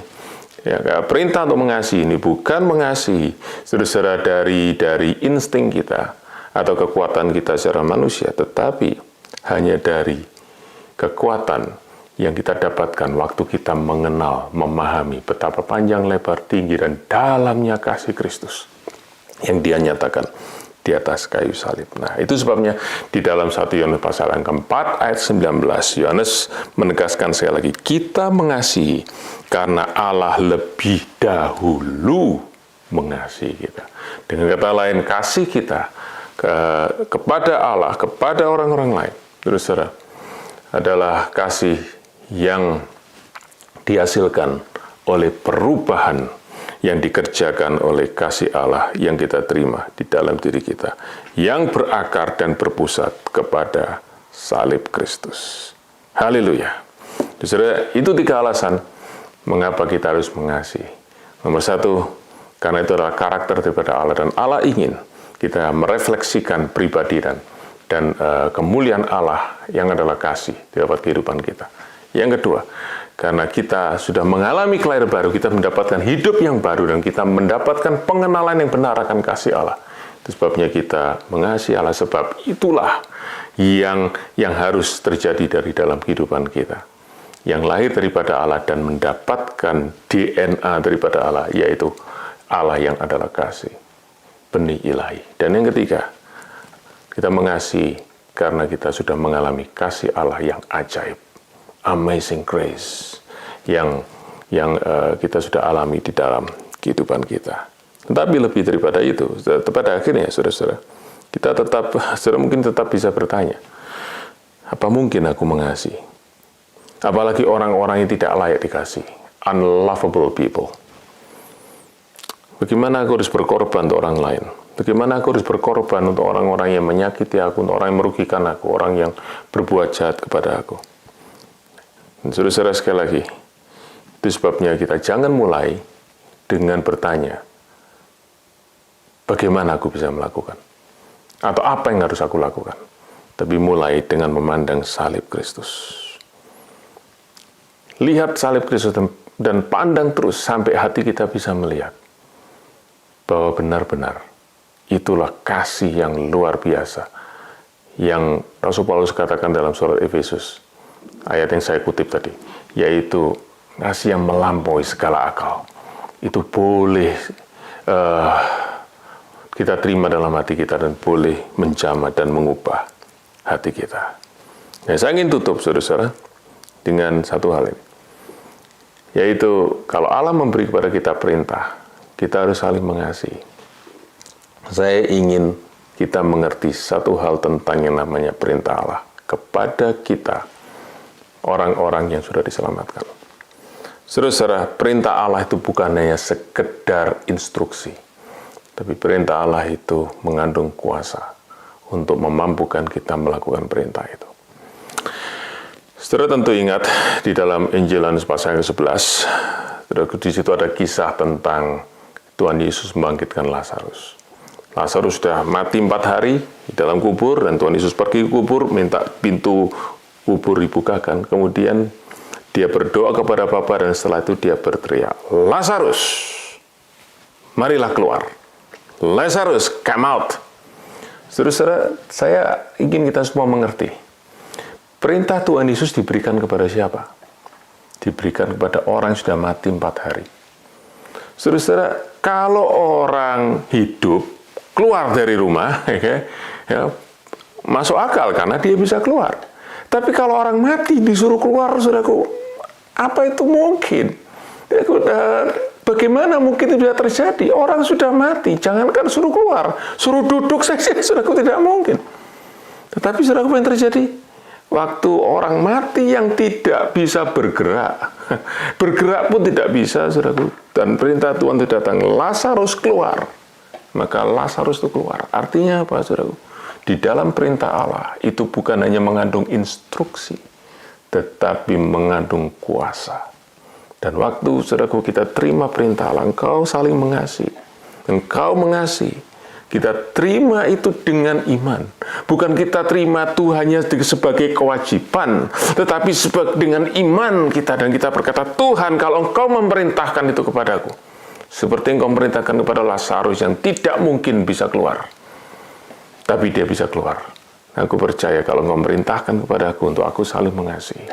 ya, perintah untuk mengasihi ini bukan mengasihi, saudara-saudara, dari insting kita atau kekuatan kita secara manusia, tetapi hanya dari kekuatan yang kita dapatkan waktu kita mengenal, memahami betapa panjang, lebar, tinggi, dan dalamnya kasih Kristus yang Dia nyatakan di atas kayu salib. Nah, itu sebabnya di dalam 1 Yohanes pasal yang keempat ayat 19, Yohanes menegaskan sekali lagi, kita mengasihi karena Allah lebih dahulu mengasihi kita. Dengan kata lain, kasih kita kepada Allah, kepada orang-orang lain, saudara, adalah kasih yang dihasilkan oleh perubahan yang dikerjakan oleh kasih Allah yang kita terima di dalam diri kita, yang berakar dan berpusat kepada salib Kristus. Haleluya. Saudara, itu 3 alasan mengapa kita harus mengasihi. Nomor 1, karena itu adalah karakter daripada Allah, dan Allah ingin kita merefleksikan pribadi dan kemuliaan Allah yang adalah kasih di dalam kehidupan kita. Yang kedua, karena kita sudah mengalami kelahiran baru, kita mendapatkan hidup yang baru, dan kita mendapatkan pengenalan yang benar akan kasih Allah. Itu sebabnya kita mengasihi Allah, sebab itulah yang harus terjadi dari dalam kehidupan kita. Yang lahir daripada Allah dan mendapatkan DNA daripada Allah, yaitu Allah yang adalah kasih, benih ilahi. Dan yang ketiga, kita mengasihi karena kita sudah mengalami kasih Allah yang ajaib. Amazing grace yang kita sudah alami di dalam kehidupan kita. Tetapi lebih daripada itu, pada akhirnya, saudara-saudara, saudara mungkin tetap bisa bertanya, apa mungkin aku mengasihi? Apalagi orang-orang yang tidak layak dikasih, unlovable people. Bagaimana aku harus berkorban untuk orang lain? Bagaimana aku harus berkorban untuk orang-orang yang menyakiti aku, untuk orang yang merugikan aku, orang yang berbuat jahat kepada aku? Saudara-saudara, sekali lagi, itu sebabnya kita jangan mulai dengan bertanya, bagaimana aku bisa melakukan? Atau apa yang harus aku lakukan? Tapi mulai dengan memandang salib Kristus. lihat salib Kristus dan pandang terus sampai hati kita bisa melihat bahwa benar-benar itulah kasih yang luar biasa yang Rasul Paulus katakan dalam surat Efesus, ayat yang saya kutip tadi, yaitu kasih yang melampaui segala akal. Itu boleh kita terima dalam hati kita dan boleh menjamah dan mengubah hati kita. Nah, saya ingin tutup, saudara-saudara, dengan satu hal ini, yaitu kalau Allah memberi kepada kita perintah, kita harus saling mengasihi. Saya ingin kita mengerti satu hal tentang yang namanya perintah Allah kepada kita, orang-orang yang sudah diselamatkan. Saudara-saudara, perintah Allah itu bukan hanya sekedar instruksi, tapi perintah Allah itu mengandung kuasa untuk memampukan kita melakukan perintah itu. Saudara tentu ingat di dalam Injil Yohanes pasal ke-11, di situ ada kisah tentang Tuhan Yesus membangkitkan Lazarus. Lazarus sudah mati 4 hari di dalam kubur, dan Tuhan Yesus pergi ke kubur, minta pintu kubur dibukakan. Kemudian dia berdoa kepada Bapa, dan setelah itu dia berteriak, "Lazarus, marilah keluar. Lazarus, come out." Saudara, saya ingin kita semua mengerti. Perintah Tuhan Yesus diberikan kepada siapa? Diberikan kepada orang yang sudah mati 4 hari. Saudara, kalau orang hidup keluar dari rumah, ya, masuk akal karena dia bisa keluar. Tapi kalau orang mati disuruh keluar, saudaraku, apa itu mungkin? Bagaimana mungkin itu bisa terjadi? Orang sudah mati, jangankan suruh keluar, suruh duduk saja, saudaraku, tidak mungkin. Tetapi saudaraku, apa yang terjadi? Waktu orang mati yang tidak bisa bergerak, bergerak pun tidak bisa, saudaraku. Dan perintah Tuhan itu datang, Lazarus keluar. Maka Lazarus itu keluar. Artinya apa, saudaraku? Di dalam perintah Allah, itu bukan hanya mengandung instruksi, tetapi mengandung kuasa. Dan waktu, saudaraku, kita terima perintah Allah, engkau saling mengasihi, engkau mengasihi, kita terima itu dengan iman. Bukan kita terima itu hanya sebagai kewajiban, tetapi dengan iman kita, dan kita berkata, Tuhan, kalau engkau memerintahkan itu kepadaku, seperti engkau memerintahkan kepada Lazarus yang tidak mungkin bisa keluar, tapi dia bisa keluar. Aku percaya kalau engkau memerintahkan kepada aku untuk aku saling mengasihi,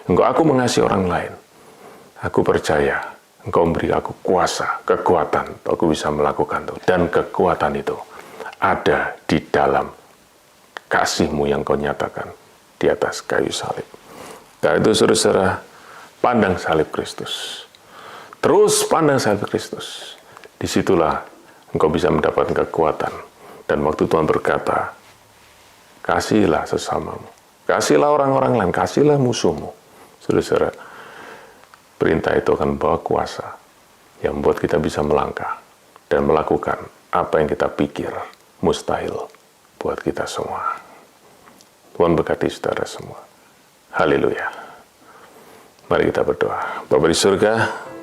aku mengasihi orang lain, aku percaya engkau memberi aku kuasa, kekuatan, aku bisa melakukan itu. Dan kekuatan itu ada di dalam kasih-Mu yang kau nyatakan di atas kayu salib. Karena itu, saudara-saudara, pandang salib Kristus. Terus pandang salib Kristus. Disitulah engkau bisa mendapatkan kekuatan. Dan waktu Tuhan berkata, kasihilah sesamamu, kasihilah orang-orang lain, kasihilah musuhmu. Saudara-saudara, perintah itu akan membawa kuasa yang membuat kita bisa melangkah dan melakukan apa yang kita pikir mustahil buat kita semua. Tuhan berkati saudara semua. Haleluya. Mari kita berdoa. Bapa di surga,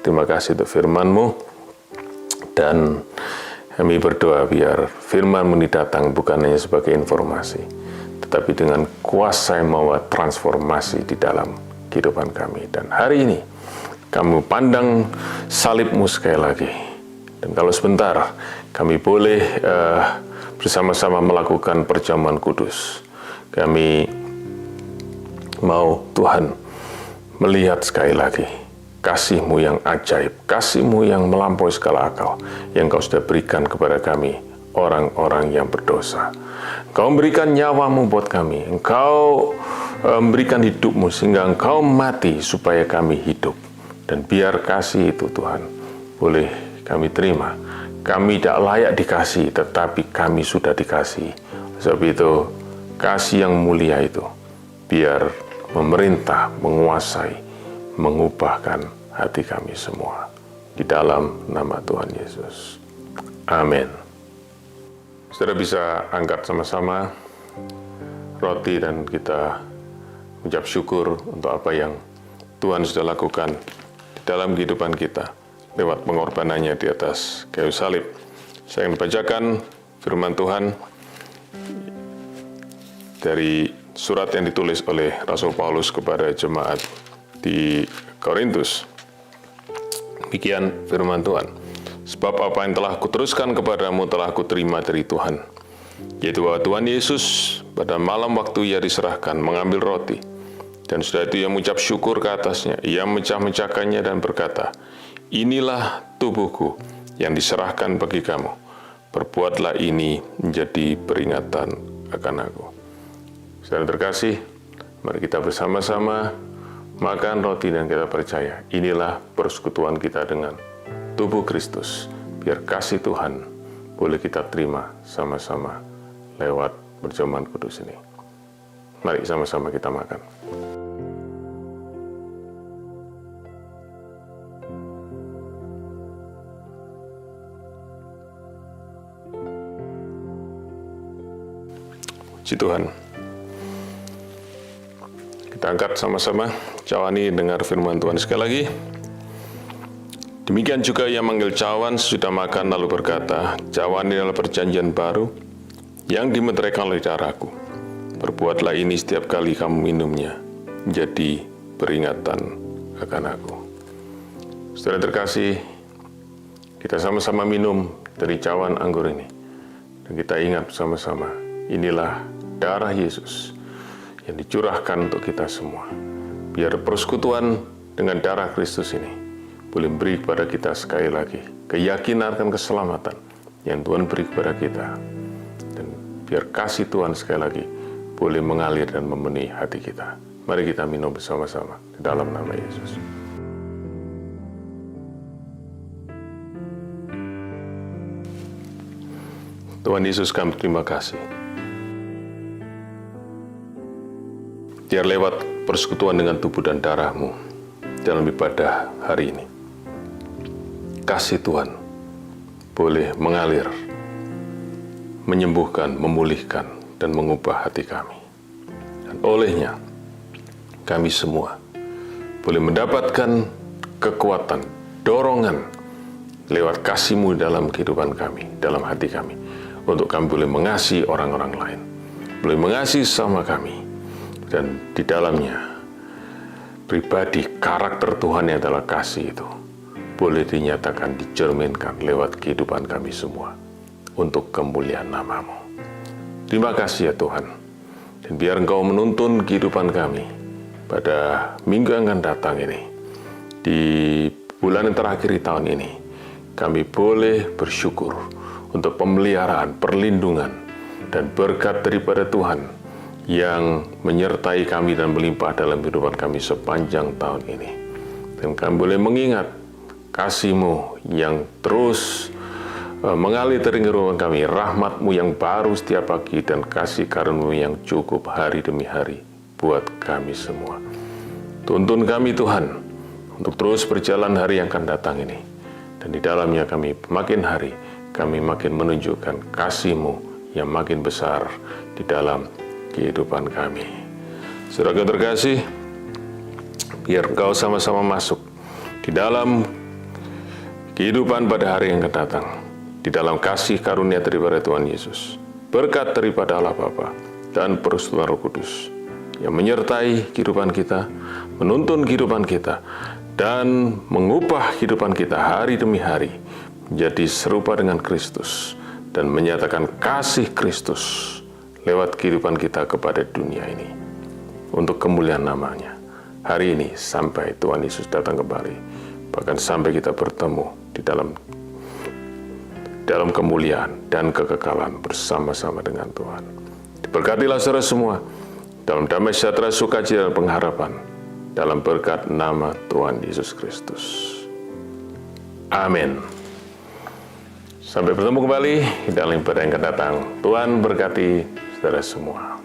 terima kasih untuk firman-Mu, dan kami berdoa biar firman-Mu ini datang bukan hanya sebagai informasi, tetapi dengan kuasa yang membawa transformasi di dalam kehidupan kami. Dan hari ini kami pandang salib-Mu sekali lagi, dan kalau sebentar kami boleh bersama-sama melakukan perjamuan kudus, kami mau Tuhan melihat sekali lagi kasih-Mu yang ajaib, kasih-Mu yang melampaui segala akal, yang Kau sudah berikan kepada kami, orang-orang yang berdosa. Engkau memberikan nyawa-Mu buat kami, Engkau memberikan hidup-Mu sehingga Engkau mati supaya kami hidup. Dan biar kasih itu, Tuhan, boleh kami terima. Kami tidak layak dikasih, tetapi kami sudah dikasih. Sebab itu, kasih yang mulia itu, biar memerintah, menguasai, mengubahkan hati kami semua. Di dalam nama Tuhan Yesus. Amin. Saudara bisa angkat sama-sama roti dan kita mengucap syukur untuk apa yang Tuhan sudah lakukan dalam kehidupan kita lewat pengorbanannya di atas kayu salib. Saya akan bacakan firman Tuhan dari surat yang ditulis oleh Rasul Paulus kepada jemaat di Korintus. Demikian firman Tuhan. Sebab apa yang telah kuteruskan kepadamu telah kuterima dari Tuhan, yaitu bahwa Tuhan Yesus pada malam waktu ia diserahkan mengambil roti, dan sudah itu ia mengucap syukur ke atasnya, ia mecah-mecahkannya dan berkata, inilah tubuhku yang diserahkan bagi kamu, perbuatlah ini menjadi peringatan akan aku. Saudara terkasih, mari kita bersama-sama makan roti dan kita percaya, inilah persekutuan kita dengan tubuh Kristus. Biar kasih Tuhan boleh kita terima sama-sama lewat perjamuan kudus ini. Mari sama-sama kita makan. Puji Tuhan. Kita angkat sama-sama, cawani dengar firman Tuhan sekali lagi. Demikian juga ia manggil cawan sesudah makan lalu berkata, cawan ini adalah perjanjian baru yang dimeteraikan oleh darahku. Perbuatlah ini setiap kali kamu minumnya, jadi peringatan akan aku. Saudara terkasih, kita sama-sama minum dari cawan anggur ini. Dan kita ingat sama-sama, inilah darah Yesus yang dicurahkan untuk kita semua. Biar persekutuan dengan darah Kristus ini boleh beri kepada kita sekali lagi keyakinan akan keselamatan yang Tuhan beri kepada kita. Dan biar kasih Tuhan sekali lagi boleh mengalir dan memenuhi hati kita. Mari kita minum bersama-sama di dalam nama Yesus. Tuhan Yesus, kami terima kasih. Biar lewat persekutuan dengan tubuh dan darah-Mu dalam ibadah hari ini, kasih Tuhan boleh mengalir, menyembuhkan, memulihkan, dan mengubah hati kami. Dan olehnya, kami semua boleh mendapatkan kekuatan, dorongan lewat kasih-Mu dalam kehidupan kami, dalam hati kami, untuk kami boleh mengasihi orang-orang lain, boleh mengasihi sama kami, dan di dalamnya pribadi karakter Tuhan yang adalah kasih itu boleh dinyatakan, dicerminkan lewat kehidupan kami semua untuk kemuliaan nama-Mu. Terima kasih ya Tuhan, dan biar Engkau menuntun kehidupan kami pada minggu yang akan datang ini, di bulan yang terakhir di tahun ini, kami boleh bersyukur untuk pemeliharaan, perlindungan, dan berkat daripada Tuhan yang menyertai kami dan melimpah dalam kehidupan kami sepanjang tahun ini. Dan kami boleh mengingat kasih-Mu yang terus mengalir dari kehidupan kami, rahmat-Mu yang baru setiap pagi, dan kasih karunia-Mu yang cukup hari demi hari buat kami semua. Tuntun kami Tuhan untuk terus berjalan hari yang akan datang ini, dan di dalamnya kami makin hari kami makin menunjukkan kasih-Mu yang makin besar di dalam kehidupan kami. Saudara terkasih, biar Engkau sama-sama masuk di dalam kehidupan pada hari yang akan datang, di dalam kasih karunia daripada Tuhan Yesus, berkat daripada Allah Bapa dan persekutuan Roh Kudus yang menyertai kehidupan kita, menuntun kehidupan kita, dan mengubah kehidupan kita hari demi hari menjadi serupa dengan Kristus dan menyatakan kasih Kristus lewat kehidupan kita kepada dunia ini untuk kemuliaan nama-Nya hari ini sampai Tuhan Yesus datang kembali, bahkan sampai kita bertemu di dalam kemuliaan dan kekekalan bersama-sama dengan Tuhan. Diberkatilah saudara semua dalam damai sejahtera, sukacita, dan pengharapan dalam berkat nama Tuhan Yesus Kristus. Amin. Sampai bertemu kembali dalam ibadah yang akan datang. Tuhan berkati saudara semua.